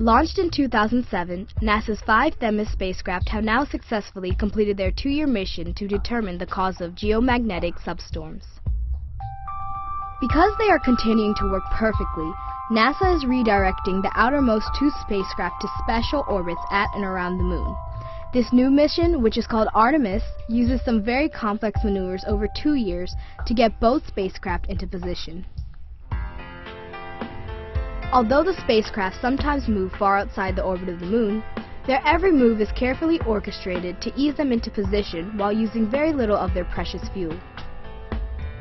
Launched in 2007, NASA's 5 Themis spacecraft have now successfully completed their 2-year mission to determine the cause of geomagnetic substorms. Because they are continuing to work perfectly, NASA is redirecting the outermost 2 spacecraft to special orbits at and around the Moon. This new mission, which is called Artemis, uses some very complex maneuvers over 2 years to get both spacecraft into position. Although the spacecraft sometimes move far outside the orbit of the Moon, their every move is carefully orchestrated to ease them into position while using very little of their precious fuel.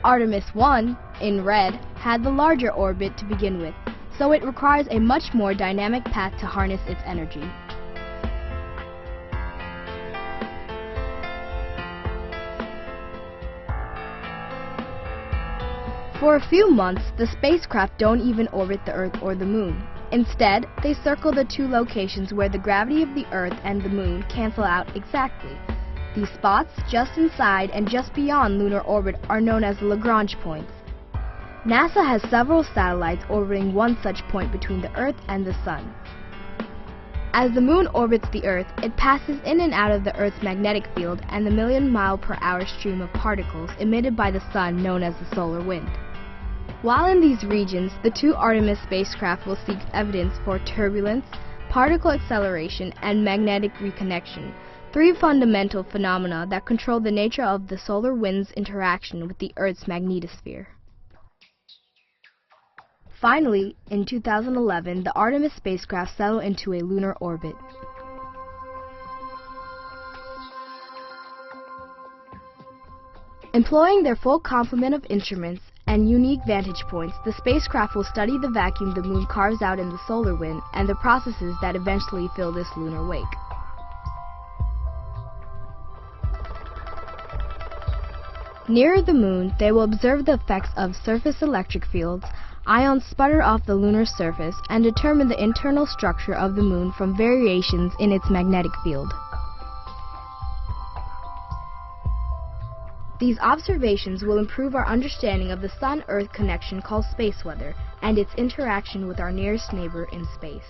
Artemis 1, in red, had the larger orbit to begin with, so it requires a much more dynamic path to harness its energy. For a few months, the spacecraft don't even orbit the Earth or the Moon. Instead, they circle the 2 locations where the gravity of the Earth and the Moon cancel out exactly. These spots, just inside and just beyond lunar orbit, are known as Lagrange points. NASA has several satellites orbiting one such point between the Earth and the Sun. As the Moon orbits the Earth, it passes in and out of the Earth's magnetic field and the million-mile-per-hour stream of particles emitted by the Sun known as the solar wind. While in these regions, the 2 Artemis spacecraft will seek evidence for turbulence, particle acceleration, and magnetic reconnection, 3 fundamental phenomena that control the nature of the solar wind's interaction with the Earth's magnetosphere. Finally, in 2011, the Artemis spacecraft settled into a lunar orbit. Employing their full complement of instruments and unique vantage points, the spacecraft will study the vacuum the Moon carves out in the solar wind and the processes that eventually fill this lunar wake. Nearer the Moon, they will observe the effects of surface electric fields, ions sputter off the lunar surface, and determine the internal structure of the Moon from variations in its magnetic field. These observations will improve our understanding of the Sun-Earth connection called space weather and its interaction with our nearest neighbor in space.